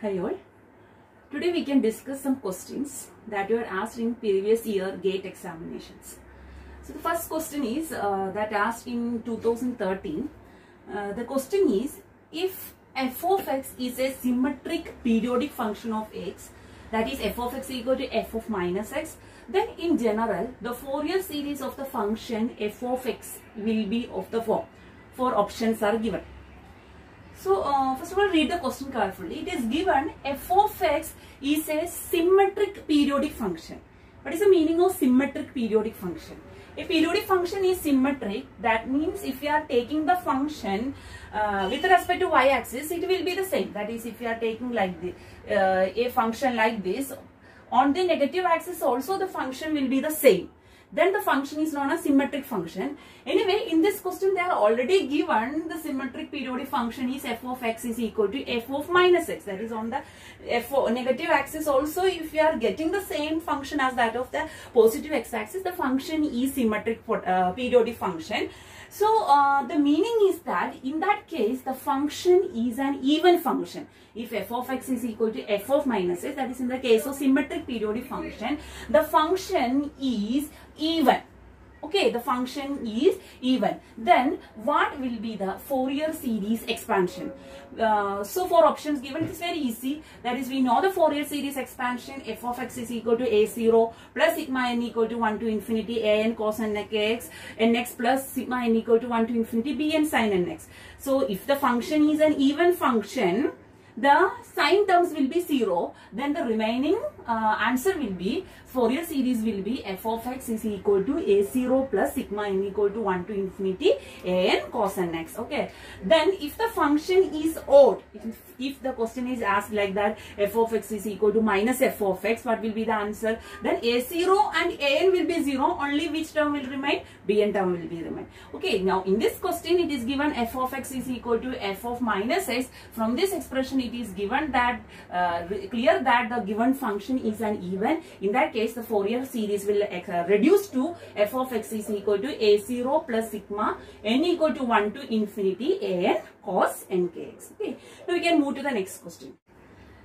Hi all. Today we can discuss some questions that were asked in previous year GATE examinations. So the first question is that asked in 2013. The question is, if f of x is a symmetric periodic function of x, that is f of x equal to f of minus x, then in general the Fourier series of the function f of x will be of the form. Four options are given. So first of all, read the question carefully. It is given f of x is a symmetric periodic function. What is the meaning of symmetric periodic function? A periodic function is symmetric. That means if we are taking the function with respect to y-axis, it will be the same. That is, if we are taking like the a function like this, on the negative axis also the function will be the same. Then the function is known as symmetric function. Anyway, in this question they are already given the symmetric periodic function is f of x is equal to f of minus x. That is on the negative axis also, if you are getting the same function as that of the positive x-axis, the function is symmetric periodic function. So the meaning is that in that case the function is an even function. If f of x is equal to f of minus x, that is in the case of symmetric periodic function, the function is even. Okay, the function is even. Then what will be the Fourier series expansion? So four options given. It is very easy. That is, we know the Fourier series expansion. F of x is equal to a0 plus sigma n equal to 1 to infinity a n cos nx, nx plus sigma n equal to 1 to infinity b n sin nx. So if the function is an even function, the sign terms will be 0. Then the remaining answer will be, Fourier series will be f of x is equal to a0 plus sigma n equal to 1 to infinity a n cos nx. Okay. Then if the function is odd, if the question is asked like that, f of x is equal to minus f of x, what will be the answer? Then a0 and a n will be 0. Only which term will remain? Bn term will be remain. Okay. Now in this question it is given f of x is equal to f of minus x. From this expression it is given that clear that the given function is an even. In that case the Fourier series will reduce to f of x is equal to a0 plus sigma n equal to 1 to infinity a n cos nkx. Okay. Now we can move to the next question.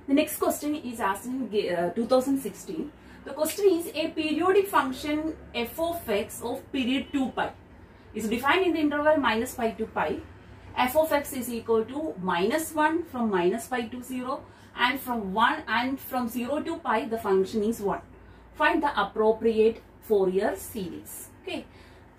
The next question is asked in 2016. The question is, a periodic function f of x of period 2 pi is defined in the interval minus pi to pi. F of x is equal to minus 1 from minus pi to 0, and from 1 and from 0 to pi the function is 1. Find the appropriate Fourier series. Okay.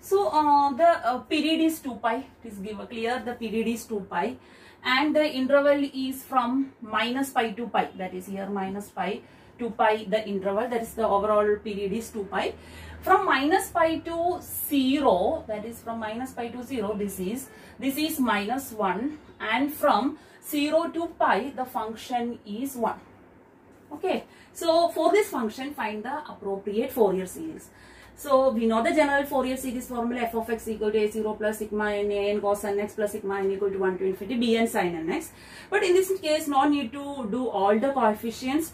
So the period is 2 pi. It is given clear. The period is 2 pi, and the interval is from minus pi to pi. That is here minus pi to pi. The interval, that is the overall period is 2 pi. From minus pi to 0, that is from minus pi to 0, this is minus 1, and from 0 to pi the function is 1. Okay. So for this function find the appropriate Fourier series. So we know the general Fourier series formula, f of x equal to a0 plus sigma n a n cos nx plus sigma n equal to 1 to infinity b n sin nx. But in this case no need to do all the coefficients.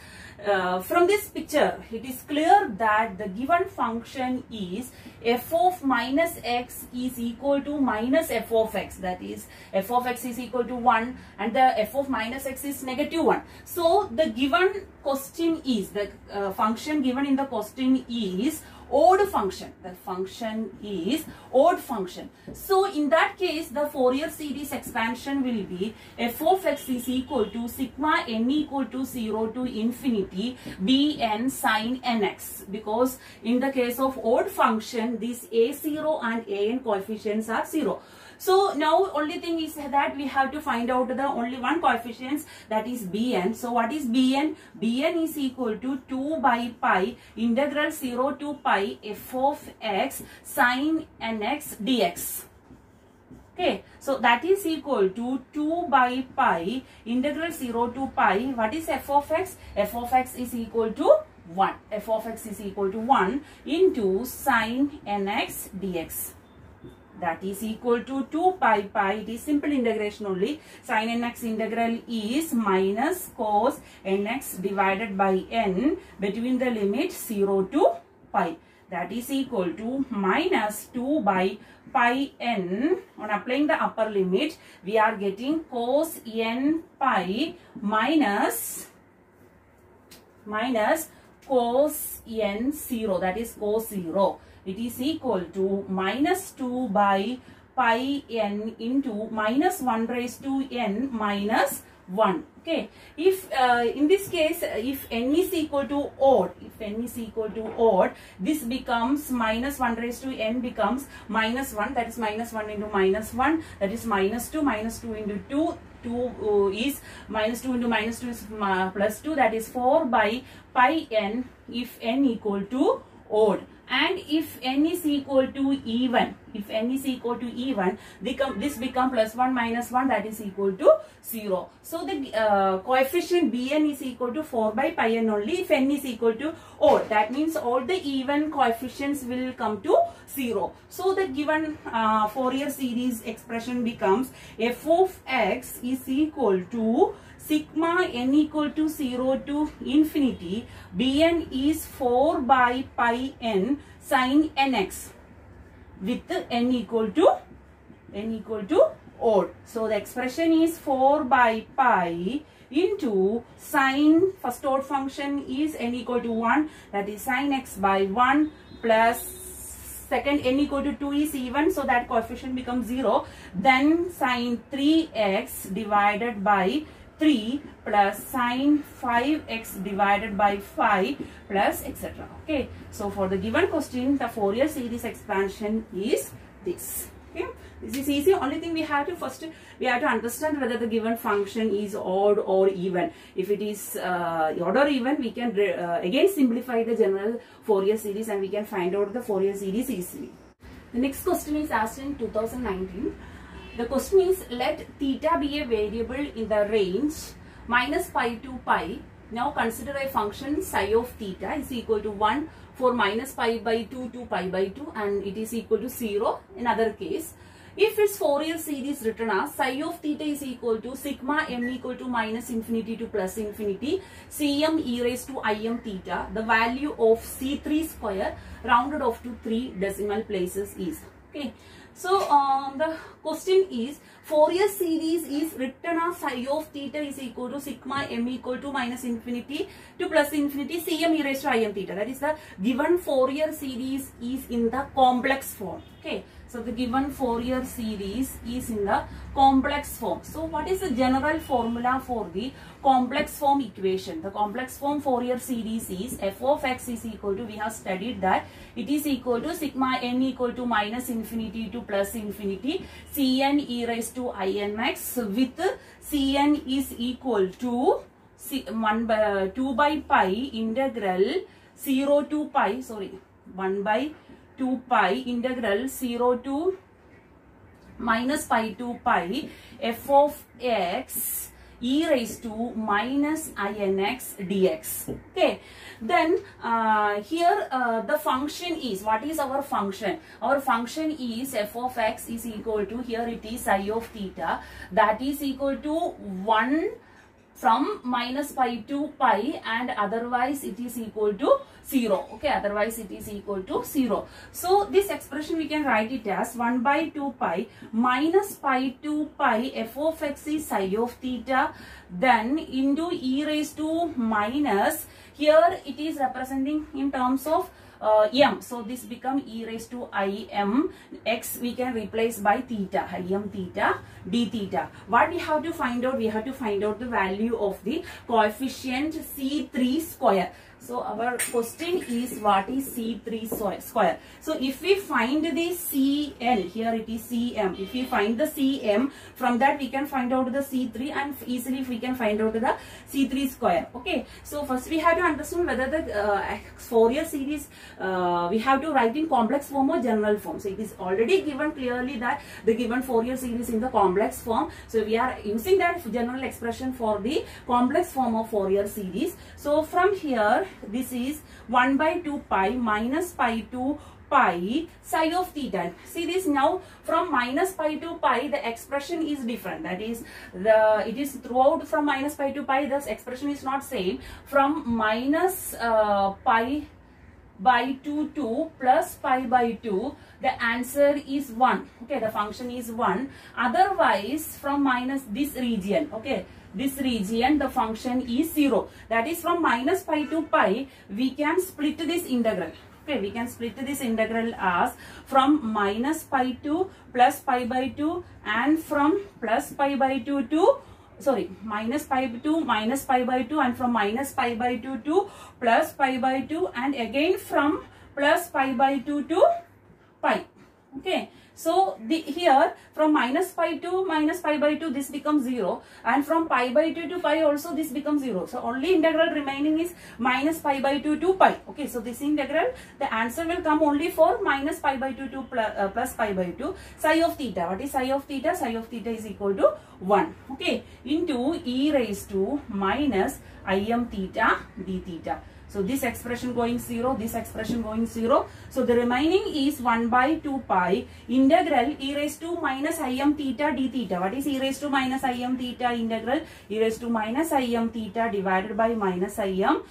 From this picture it is clear that the given function is f of minus x is equal to minus f of x, that is f of x is equal to 1 and the f of minus x is negative 1. So the given question is, the function given in the question is odd function. The function is odd function. So in that case the Fourier series expansion will be f of x is equal to sigma n equal to 0 to infinity bn sin nx, because in the case of odd function these a0 and an coefficients are 0. So now only thing is that we have to find out the only one coefficient, that is bn. So what is bn? Bn is equal to 2 by pi integral 0 to pi f of x sin nx dx. Okay, so that is equal to 2 by pi integral 0 to pi. What is f of x? F of x is equal to 1. F of x is equal to 1 into sin nx dx. That is equal to 2 pi pi. It is simple integration only. Sin nx integral is minus cos nx divided by n between the limit 0 to pi. that is equal to minus 2 by pi n. On applying the upper limit, we are getting cos n pi minus cos n 0, that is cos 0. It is equal to minus 2 by pi n into minus 1 raised to n minus 1. Okay, if in this case, if n is equal to odd, this becomes minus 1 raised to n becomes minus 1, that is minus 1 into minus 1, that is minus 2 into 2. 2 is minus 2 into minus 2 is plus 2, that is 4 by pi n if n equal to odd. And if n is equal to even, this become plus 1 minus 1, that is equal to 0. So the coefficient Bn is equal to 4 by pi n only if n is equal to odd. That means all the even coefficients will come to 0. So the given Fourier series expression becomes f of x is equal to sigma n equal to 0 to infinity, Bn is 4 by pi n sin nx with n equal to odd. So the expression is 4 by pi into sin first order function is n equal to 1, that is sin x by 1 plus second n equal to 2 is even, so that coefficient becomes 0. Then sin 3x divided by 3 plus sin 5x divided by 5 plus etc. Okay, so for the given question, the Fourier series expansion is this. Okay, this is easy. Only thing we have to understand whether the given function is odd or even. If it is odd or even, we can again simplify the general Fourier series and we can find out the Fourier series easily. The next question is asked in 2019. The question is, let theta be a variable in the range minus pi to pi. Now consider a function psi of theta is equal to 1 for minus pi by 2 to pi by 2 and it is equal to 0 in other case. If its Fourier series written as psi of theta is equal to sigma m equal to minus infinity to plus infinity cm e raised to im theta, the value of c3 square rounded off to 3 decimal places is. Okay. So the question is, Fourier series is written as psi of theta is equal to sigma m equal to minus infinity to plus infinity cm e raised to im theta. That is the given Fourier series is in the complex form. Okay. So the given Fourier series is in the complex form. So what is the general formula for the complex form equation? The complex form Fourier series is f of x is equal to, we have studied that it is equal to sigma n equal to minus infinity to plus infinity cn e raised to inx with cn is equal to 2 by pi integral 0 to pi, 1 by 2 pi integral 0 to minus pi to pi f of x e raised to minus inx dx. Okay, then here the function is, what is our function? Our function is f of x is equal to, here it is psi of theta, that is equal to 1 from minus pi to pi and otherwise it is equal to 0. Okay, otherwise it is equal to 0. So this expression we can write it as 1 by 2 pi minus pi to pi f of x is psi of theta, then into e raised to minus, here it is representing in terms of m. So this become e raised to im, x we can replace by theta, im theta d theta. What we have to find out? We have to find out the value of the coefficient c3 square. So our question is, what is c3 square? So if we find the cn, here it is cm. If we find the cm, from that we can find out the c3 and easily we can find out the c3 square. Okay. So first we have to understand whether the Fourier series we have to write in complex form or general form. So it is already given clearly that the given Fourier series in the complex form. So we are using that general expression for the complex form of Fourier series. So from here, this is 1 by 2 pi minus pi to pi psi of theta. See this now, from minus pi to pi the expression is different. That is, it is throughout from minus pi to pi, this expression is not same. From minus pi by 2 to plus pi by 2, the answer is 1. Okay, the function is 1. Otherwise, from minus this region, okay, this region, the function is 0. That is from minus pi to pi, we can split this integral. Okay, we can split this integral as from minus pi to plus pi by 2 and from plus pi by 2 to minus pi to minus pi by 2 and from minus pi by 2 to plus pi by 2 and again from plus pi by 2 to pi. Okay, so here from minus pi to minus pi by 2 this becomes 0 and from pi by 2 to pi also this becomes 0. So only integral remaining is minus pi by 2 to pi. Okay, so this integral, the answer will come only for minus pi by 2 to plus pi by 2. Psi of theta, what is psi of theta? Psi of theta is equal to 1. Okay, into e raised to minus im theta d theta. So this expression going 0, this expression going 0. So the remaining is 1 by 2 pi integral e raised to minus im theta d theta. What is e raised to minus im theta integral? E raised to minus im theta divided by minus im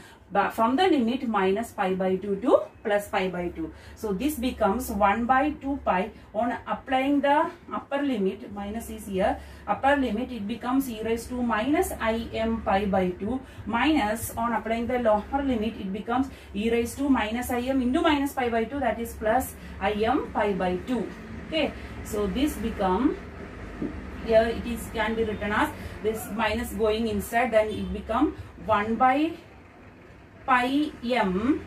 from the limit minus pi by 2 to plus pi by 2. So this becomes 1 by 2 pi. On applying the upper limit, minus is here, upper limit, it becomes e raised to minus im pi by 2 minus, on applying the lower limit, it becomes e raised to minus im into minus pi by 2, that is plus im pi by 2. Okay, so this become, here it is can be written as this minus going inside, then it become 1 by pi m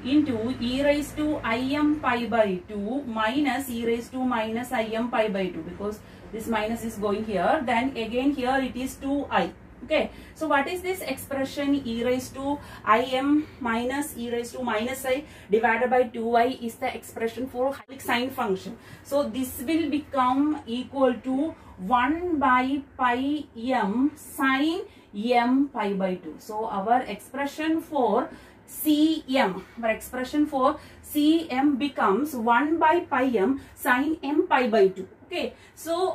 into e raised to im pi by 2 minus e raised to minus im pi by 2, because this minus is going here, then again here it is 2i. Okay, so what is this expression? E raised to im minus e raised to minus I divided by 2i is the expression for harmonic sine function. So this will become equal to 1 by pi m sine m pi by 2. So our expression for Cm becomes 1 by pi m sine m pi by 2. Okay, so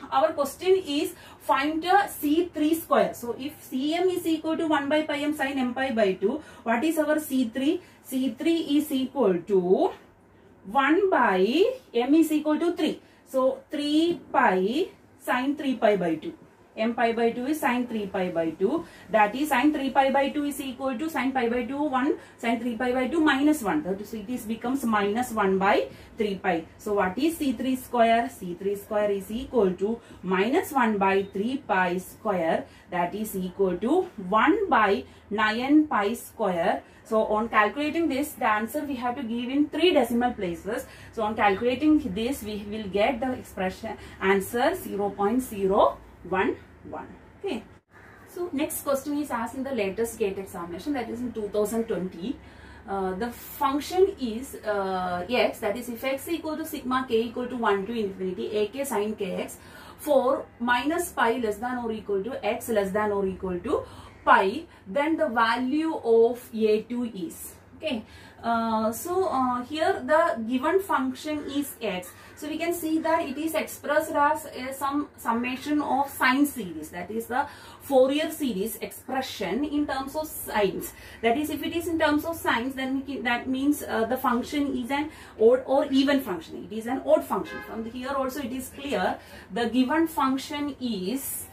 our question is find the C3 square. So if Cm is equal to 1 by pi m sine m pi by 2, what is our C3? C3 is equal to 1 by m is equal to 3. So 3 pi sine 3 pi by 2. M pi by 2 is sine 3 pi by 2. That is sine 3 pi by 2 is equal to sine pi by 2 1, sine 3 pi by 2 minus 1. So it is becomes minus 1 by 3 pi. So what is C3 square? C3 square is equal to minus 1 by 3 pi square. That is equal to 1 by 9 pi square. So on calculating this, the answer we have to give in 3 decimal places. So on calculating this, we will get the expression answer 0.011. Okay. So next question is asked in the latest GATE examination, that is in 2020. The function is x, that is if x equal to sigma k equal to 1 to infinity ak sin kx for minus pi less than or equal to x less than or equal to pi, then the value of a2 is. Okay, here the given function is x. So we can see that it is expressed as some summation of sine series, that is the Fourier series expression in terms of sines. That is, if it is in terms of sines, then that means the function is an odd or even function. It is an odd function. From here also it is clear the given function is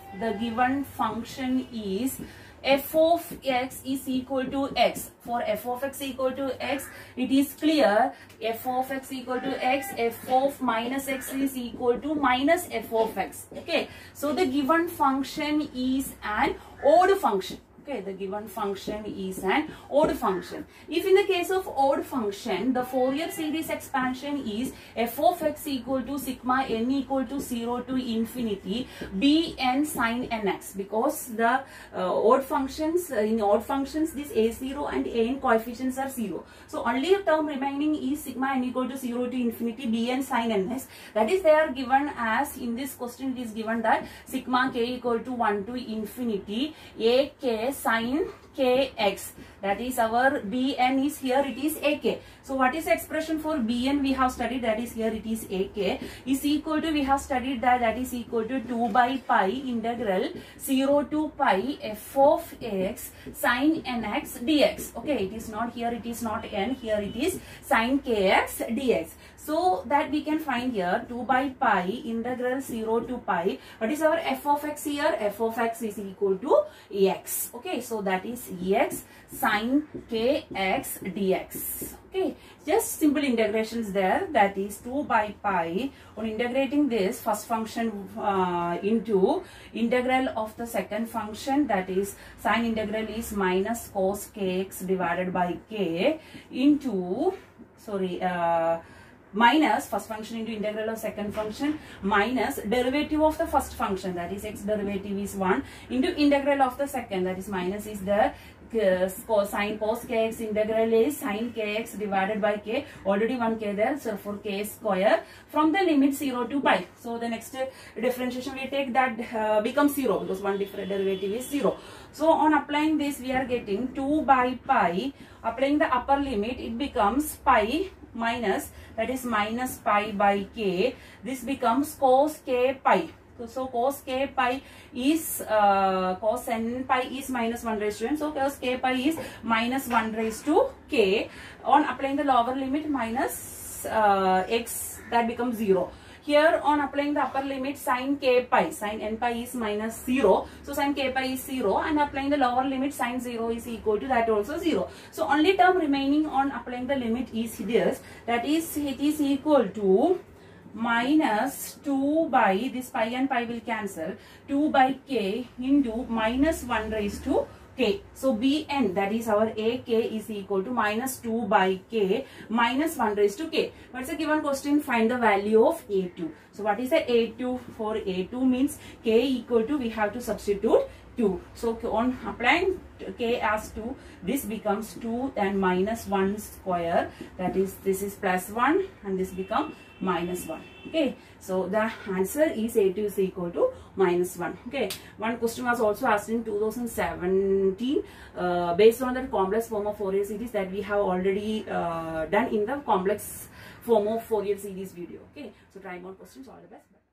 f of x is equal to x. For f of x equal to x, it is clear f of x equal to x, f of minus x is equal to minus f of x. Okay, so the given function is an odd function. Okay, the given function is an odd function. If in the case of odd function, the Fourier series expansion is f of x equal to sigma n equal to 0 to infinity bn sin nx, because the odd functions, in odd functions this a0 and an coefficients are 0. So only a term remaining is sigma n equal to 0 to infinity bn sin nx. That is, they are given as, in this question it is given that sigma k equal to 1 to infinity ak sin kx, that is our bn is here, it is ak. So what is the expression for bn we have studied, that is here it is ak, is equal to, we have studied that is equal to 2 by pi integral 0 to pi f of x sin nx dx. Okay, it is not here, it is not n, here it is sin kx dx. So that we can find here 2 by pi integral 0 to pi. What is our f of x here? F of x is equal to x. Okay, so that is x sin kx dx. Okay, just simple integrations there, that is 2 by pi. On integrating this first function into integral of the second function, that is sine integral is minus cos kx divided by k into, minus first function into integral of second function minus derivative of the first function, that is x derivative is 1 into integral of the second, that is minus is there, sine cos kx integral is sine kx divided by k, already 1 k there, so for k square from the limit 0 to pi. So the next differentiation we take, that becomes 0 because one different derivative is 0. So on applying this we are getting 2 by pi, applying the upper limit it becomes pi minus, that is minus pi by k, this becomes cos k pi. So cos k pi is cos n pi is minus 1 raised to n. So cos k pi is minus 1 raised to k. On applying the lower limit minus x, that becomes 0. Here on applying the upper limit sin k pi, sin n pi is minus 0. So sin k pi is 0, and applying the lower limit sin 0 is equal to that also 0. So only term remaining on applying the limit is this, that is it is equal to minus 2 by, this pi and pi will cancel, 2 by k into minus 1 raised to k. So bn, that is our ak, is equal to minus 2 by k minus 1 raised to k. What's a given question? Find the value of a2. So what is the a2? For a2 means k equal to, we have to substitute 2. So on applying k as 2, this becomes 2 and minus 1 square, that is this is plus 1 and this become minus 1. Okay, so the answer is a2 is equal to minus 1. Okay, one question was also asked in 2017 based on the complex form of Fourier series that we have already done in the complex form of Fourier series video. Okay, so try more questions. All the best. Bye.